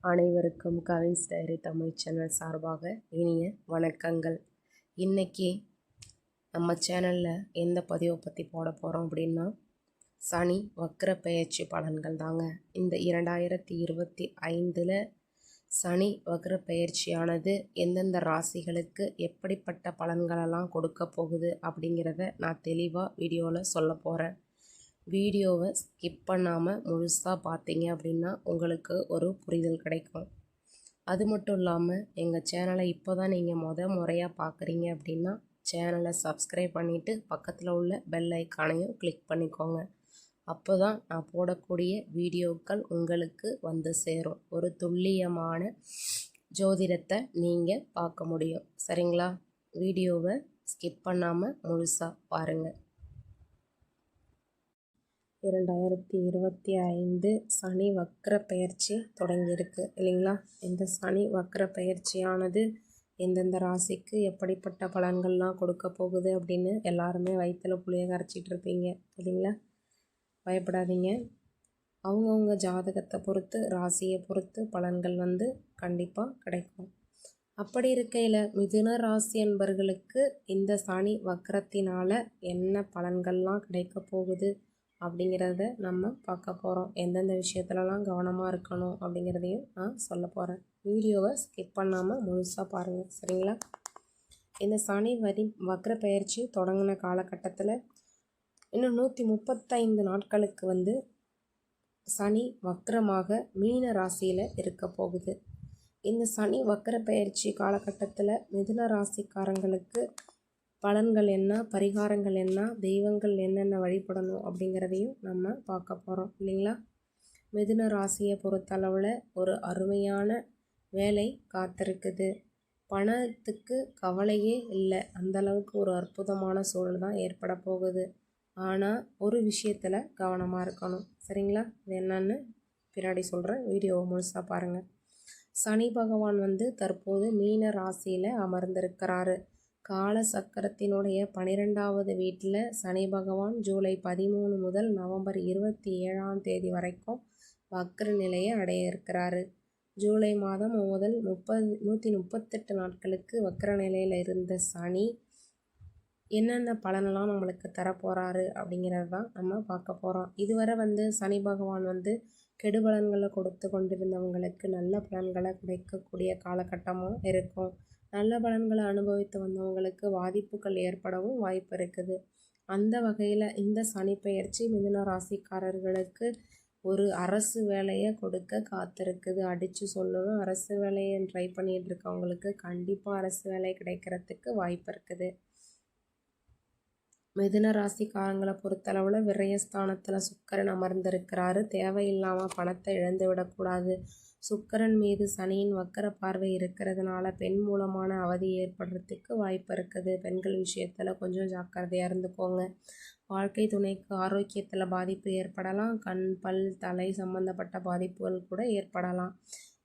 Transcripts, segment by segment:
அனைவருக்கும் Cavin's diary Tamil channel சார்பாக இனிய வணக்கங்கள். இன்றைக்கி நம்ம சேனலில் எந்த பதிவை பற்றி போட போகிறோம் அப்படின்னா, சனி வக்ர பெயர்ச்சி பலன்கள் தாங்க. இந்த 2025 சனி வக்ர பெயர்ச்சியானது எந்தெந்த ராசிகளுக்கு எப்படிப்பட்ட பலன்களெல்லாம் கொடுக்க போகுது அப்படிங்கிறத நான் தெளிவாக வீடியோவில் சொல்ல போகிறேன். வீடியோவை ஸ்கிப் பண்ணாமல் முழுசாக பார்த்தீங்க அப்படின்னா உங்களுக்கு ஒரு புரிதல் கிடைக்கும். அது மட்டும் இல்லாமல் எங்கள் சேனலை இப்போ தான் நீங்கள் முறையாக பார்க்குறீங்க அப்படின்னா சேனலை சப்ஸ்கிரைப் பண்ணிவிட்டு பக்கத்தில் உள்ள பெல் ஐக்கானையும் கிளிக் பண்ணிக்கோங்க. அப்போ தான் நான் போடக்கூடிய வீடியோக்கள் உங்களுக்கு வந்து சேரும். ஒரு துல்லியமான ஜோதிடத்தை நீங்கள் பார்க்க முடியும். சரிங்களா? வீடியோவை ஸ்கிப் பண்ணாமல் முழுசாக பாருங்கள். 2025 சனி வக்ர பெயர்ச்சி தொடங்கியிருக்கு இல்லைங்களா? இந்த சனி வக்ர பெயர்ச்சியானது எந்தெந்த ராசிக்கு எப்படிப்பட்ட பலன்கள்லாம் கொடுக்க போகுது அப்படின்னு எல்லாருமே வயிற்றில் புளிய கரைச்சிட்டு இருப்பீங்க இல்லைங்களா? பயப்படாதீங்க. அவங்கவுங்க ஜாதகத்தை பொறுத்து ராசியை பொறுத்து பலன்கள் வந்து கண்டிப்பாக கிடைக்கும். அப்படி இருக்கையில் மிதுன ராசி என்பர்களுக்கு இந்த சனி வக்ரத்தினால் என்ன பலன்கள்லாம் கிடைக்க போகுது அப்படிங்கிறத நம்ம பார்க்க போகிறோம். எந்தெந்த விஷயத்துலலாம் கவனமாக இருக்கணும் அப்படிங்கிறதையும் நான் சொல்ல போகிறேன். வீடியோவை ஸ்கிப் பண்ணாமல் முழுசாக பாருங்கள். சரிங்களா? இந்த சனி வக்ர பெயர்ச்சி தொடங்கின காலகட்டத்தில் இன்னும் 135 நாட்களுக்கு வந்து சனி வக்ரமாக மீன ராசியில் இருக்க போகுது. இந்த சனி வக்ர பெயர்ச்சி காலகட்டத்தில் மிதுன ராசிக்காரங்களுக்கு பலன்கள் என்ன, பரிகாரங்கள் என்ன, தெய்வங்கள் என்னென்ன வழிபடணும் அப்படிங்கிறதையும் நம்ம பார்க்க போகிறோம் இல்லைங்களா? மிதுன ராசியை பொறுத்தளவில் ஒரு அருமையான வேலை காத்திருக்குது. பணத்துக்கு கவலையே இல்லை, அந்தளவுக்கு ஒரு அற்புதமான சூழல் தான் ஏற்பட போகுது. ஆனால் ஒரு விஷயத்தில் கவனமாக இருக்கணும். சரிங்களா? இது என்னன்னு பின்னாடி சொல்கிறேன். வீடியோவை முழுசாக பாருங்கள். சனி பகவான் வந்து தற்போது மீன ராசியில் அமர்ந்திருக்கிறாரு. கால சக்கரத்தினுடைய 12வது வீட்டில் சனி பகவான் ஜூலை 13 முதல் நவம்பர் 27ஆம் தேதி வரைக்கும் வக்ர நிலையை அடைய இருக்கிறாரு. ஜூலை மாதம் முதல் 138 நாட்களுக்கு வக்ர நிலையில் இருந்த சனி என்னென்ன பலனெல்லாம் நம்மளுக்கு தரப்போகிறாரு அப்படிங்கிறது தான் நம்ம பார்க்க போகிறோம். இதுவரை வந்து சனி பகவான் வந்து கெடுபலன்களை கொடுத்து கொண்டிருந்தவங்களுக்கு நல்ல பலன்களை கிடைக்கக்கூடிய காலகட்டமும் இருக்கும். நல்ல பலன்களை அனுபவித்து வந்தவங்களுக்கு பாதிப்புகள் ஏற்படவும் வாய்ப்பு இருக்குது. அந்த வகையில் இந்த சனி பெயர்ச்சி மிதுன ராசிக்காரர்களுக்கு ஒரு அரசு வேலையை கொடுக்க காத்திருக்குது. அடித்து சொல்லணும், அரசு வேலையை ட்ரை பண்ணிகிட்டு இருக்கவங்களுக்கு கண்டிப்பாக அரசு வேலை கிடைக்கிறதுக்கு வாய்ப்பு இருக்குது. மிதுன ராசிக்காரங்களை பொறுத்தளவில் விரயஸ்தானத்தில் சுக்கிரன் அமர்ந்திருக்கிறாரு. தேவையில்லாமல் பணத்தை இழந்து விடக்கூடாது. சுக்கிரன் மீது சனியின் வக்கர பார்வை இருக்கிறதுனால பெண் மூலமான அவதி ஏற்படுறதுக்கு வாய்ப்பு இருக்குது. பெண்கள் விஷயத்தில் கொஞ்சம் ஜாக்கிரதையாக இருந்துக்கோங்க. வாழ்க்கை துணைக்கு ஆரோக்கியத்தில் பாதிப்பு ஏற்படலாம். கண், பல், தலை சம்பந்தப்பட்ட பாதிப்புகள் கூட ஏற்படலாம்.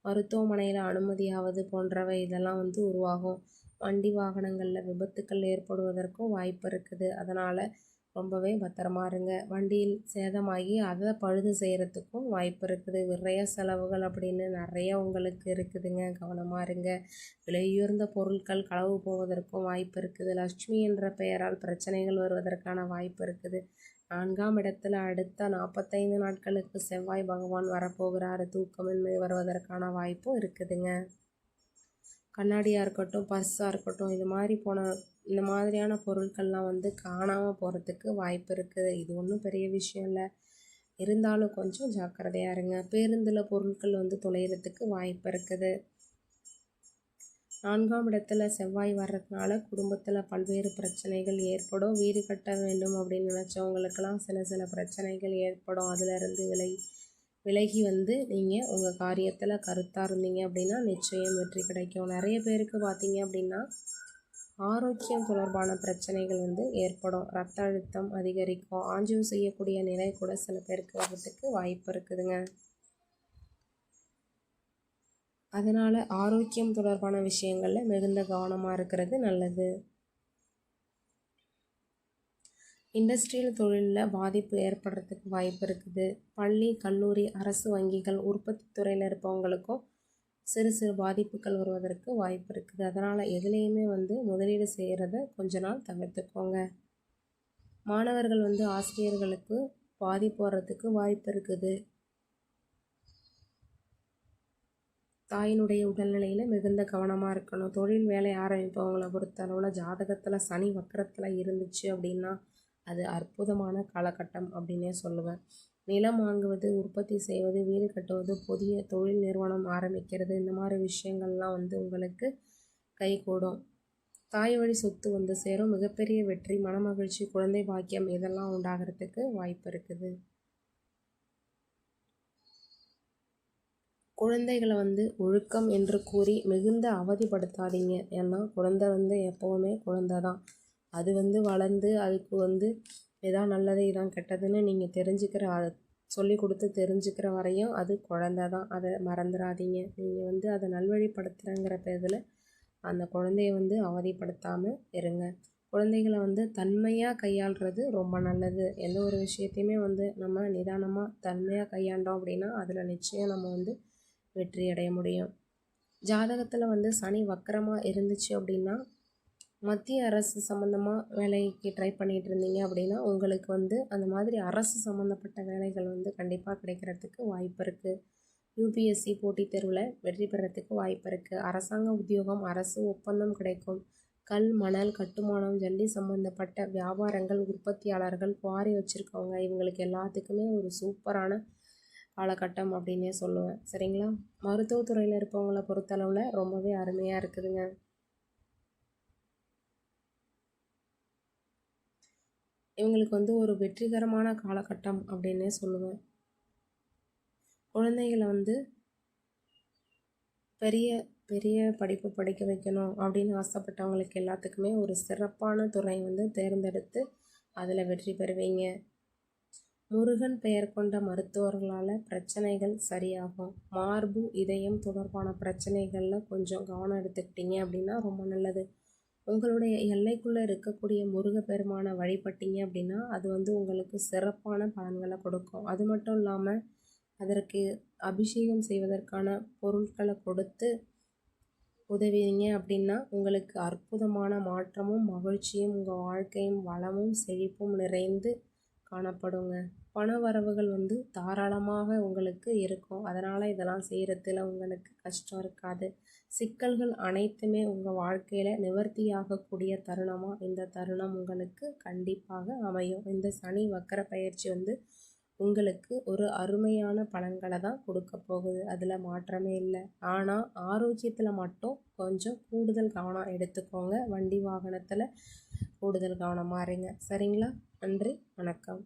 மருத்துவமனையில் அனுமதியாவது போன்றவை இதெல்லாம் வந்து உருவாகும். வண்டி வாகனங்களில் விபத்துக்கள் ஏற்படுவதற்கும் வாய்ப்பு இருக்குது. அதனால் ரொம்பவே பத்திரமா இருங்க. வண்டியில் சேதமாகி அதை பழுது செய்கிறதுக்கும் வாய்ப்பு இருக்குது. விரைய செலவுகள் அப்படின்னு நிறைய உங்களுக்கு இருக்குதுங்க. கவனமாக இருங்க. விலையுயர்ந்த பொருட்கள் களவு போவதற்கும் வாய்ப்பு இருக்குது. லட்சுமி என்ற பெயரால் பிரச்சனைகள் வருவதற்கான வாய்ப்பு இருக்குது. 4ஆம் இடத்துல அடுத்த 45 நாட்களுக்கு செவ்வாய் பகவான் வரப்போகிறாரு. தூக்கமின்மை வருவதற்கான வாய்ப்பும் இருக்குதுங்க. கண்ணாடியாக இருக்கட்டும், பர்ஸாக இருக்கட்டும், இந்த மாதிரியான பொருட்கள்லாம் வந்து காணாமல் போகிறதுக்கு வாய்ப்பு இருக்குது. இது ஒன்றும் பெரிய விஷயம் இல்லை, இருந்தாலும் கொஞ்சம் ஜாக்கிரதையாக இருங்க. பேருந்தில் பொருட்கள் வந்து தொலைகிறதுக்கு வாய்ப்பு இருக்குது. 4ஆம் இடத்துல செவ்வாய் வர்றதுனால குடும்பத்தில் பல்வேறு பிரச்சனைகள் ஏற்படும். வீடு கட்ட வேண்டும் அப்படின்னு நினச்சவங்களுக்கெல்லாம் சில பிரச்சனைகள் ஏற்படும். அதிலிருந்து விலகி வந்து நீங்கள் உங்கள் காரியத்தில் கருத்தாக இருந்தீங்க அப்படின்னா நிச்சயம் வெற்றி கிடைக்கும். நிறைய பேருக்கு பார்த்தீங்க அப்படின்னா ஆரோக்கியம் தொடர்பான பிரச்சனைகள் வந்து ஏற்படும். ரத்த அழுத்தம் அதிகரிக்கும். ஆஞ்சியோ செய்யக்கூடிய நிலை கூட சில பேருக்கு வர்றதுக்கு வாய்ப்பு இருக்குதுங்க. அதனால் ஆரோக்கியம் தொடர்பான விஷயங்களில் மிகுந்த கவனமாக இருக்கிறது நல்லது. இண்டஸ்ட்ரியல் தொழிலில் பாதிப்பு ஏற்படுறதுக்கு வாய்ப்பு இருக்குது. பள்ளி, கல்லூரி, அரசு வங்கிகள், உற்பத்தி துறையில் இருப்பவங்களுக்கும் சிறு சிறு பாதிப்புகள் வருவதற்கு வாய்ப்பு இருக்குது. அதனால் எதுலேயுமே முதலீடு செய்கிறத கொஞ்ச நாள் தவிர்த்துக்கோங்க. மாணவர்கள் ஆசிரியர்களுக்கு பாதிப்பு வர்றதுக்கு வாய்ப்பு இருக்குது. தாயினுடைய உடல்நிலையில் மிகுந்த கவனமாக இருக்கணும். தொழில் வேலை ஆரம்பிப்பவங்களை பொறுத்தளவில் ஜாதகத்தில் சனி வக்கரத்தில் இருந்துச்சு அப்படின்னா அது அற்புதமான காலகட்டம் அப்படின்னே சொல்லுவேன். நிலம் வாங்குவது, உற்பத்தி செய்வது, வீடு கட்டுவது, புதிய தொழில் நிறுவனம் ஆரம்பிக்கிறது, இந்த மாதிரி விஷயங்கள்லாம் உங்களுக்கு கைகூடும். தாய் வழி சொத்து சேரும். மிகப்பெரிய வெற்றி, மனமகிழ்ச்சி, குழந்தை பாக்கியம் இதெல்லாம் உண்டாகிறதுக்கு வாய்ப்பு இருக்குது. குழந்தைகளை ஒழுக்கம் என்று கூறி மிகுந்த அவதிப்படுத்தாதீங்க. ஏன்னா குழந்தை எப்போவுமே குழந்தை தான். அது வளர்ந்து அதுக்கு இதான் நல்லது இதான் கெட்டதுன்னு நீங்கள் தெரிஞ்சுக்கிற சொல்லி கொடுத்து தெரிஞ்சுக்கிற வரையும் அது குழந்தை தான். அதை மறந்துடாதீங்க. நீங்கள் அதை நல்வழிப்படுத்துகிறங்கிற பேரில் அந்த குழந்தைய அவதிப்படுத்தாமல் இருங்க. குழந்தைகளை தன்மையாக கையாளுறது ரொம்ப நல்லது. எந்த ஒரு விஷயத்தையுமே நம்ம நிதானமாக தன்மையாக கையாண்டோம் அப்படின்னா அதில் நிச்சயம் நம்ம வெற்றி அடைய முடியும். ஜாதகத்தில் சனி வக்கரமாக இருந்துச்சு அப்படின்னா மத்திய அரசு சம்மந்தமாக வேலைக்கு ட்ரை பண்ணிகிட்டு இருந்தீங்க அப்படின்னா உங்களுக்கு அந்த மாதிரி அரசு சம்மந்தப்பட்ட வேலைகள் கண்டிப்பாக கிடைக்கிறதுக்கு வாய்ப்பு இருக்குது. யூபிஎஸ்சி போட்டித் தேர்வில் வெற்றி பெறத்துக்கு வாய்ப்பு இருக்குது. அரசாங்க உத்தியோகம், அரசு ஒப்பந்தம் கிடைக்கும். கல், மணல், கட்டுமானம், ஜல்லி சம்மந்தப்பட்ட வியாபாரங்கள், உற்பத்தியாளர்கள், குவாரி வச்சுருக்கவங்க இவங்களுக்கு எல்லாத்துக்குமே ஒரு சூப்பரான காலகட்டம் அப்படின்னே சொல்லுவேன். சரிங்களா? மருத்துவத்துறையில் இருப்பவங்களை பொறுத்தளவில் ரொம்பவே அருமையாக இருக்குதுங்க. இவங்களுக்கு ஒரு வெற்றிகரமான காலகட்டம் அப்படின்னே சொல்லுவேன். குழந்தைகளை பெரிய பெரிய படிப்பு படிக்க வைக்கணும் அப்படின்னு ஆசைப்பட்டவங்களுக்கு எல்லாத்துக்குமே ஒரு சிறப்பான துறை தேர்ந்தெடுத்து அதில் வெற்றி பெறுவீங்க. முருகன் பெயர் கொண்ட மருத்துவர்களால் பிரச்சனைகள் சரியாகும். மார்பு, இதயம் தொடர்பான பிரச்சனைகளில் கொஞ்சம் கவனம் எடுத்துக்கிட்டீங்க அப்படின்னா ரொம்ப நல்லது. உங்களுடைய எல்லைக்குள்ளே இருக்கக்கூடிய முருகப்பெருமானை வழிபட்டீங்க அப்படின்னா அது உங்களுக்கு சிறப்பான பலன்களை கொடுக்கும். அது மட்டும் இல்லாமல் அதற்கு அபிஷேகம் செய்வதற்கான பொருட்களை கொடுத்து உதவிங்க அப்படின்னா உங்களுக்கு அற்புதமான மாற்றமும் மகிழ்ச்சியும் உங்கள் வாழ்க்கையும் வளமும் செழிப்பும் நிறைந்து காணப்படுங்க. பண வரவுகள் தாராளமாக உங்களுக்கு இருக்கும். அதனால் இதெல்லாம் செய்கிறதுல உங்களுக்கு கஷ்டம் இருக்காது. சிக்கல்கள் அனைத்துமே உங்கள் வாழ்க்கையில் நிவர்த்தியாகக்கூடிய தருணமாக இந்த தருணம் உங்களுக்கு கண்டிப்பாக அமையும். இந்த சனி வக்கர பயிற்சி உங்களுக்கு ஒரு அருமையான பலன்களை தான் கொடுக்க போகுது. அதில் மாற்றமே இல்லை. ஆனால் ஆரோக்கியத்தில் மட்டும் கொஞ்சம் கூடுதல் கவனம் எடுத்துக்கோங்க. வண்டி வாகனத்தில் கூடுதல் கவனமாக இருங்க. சரிங்களா? நன்றி, வணக்கம்.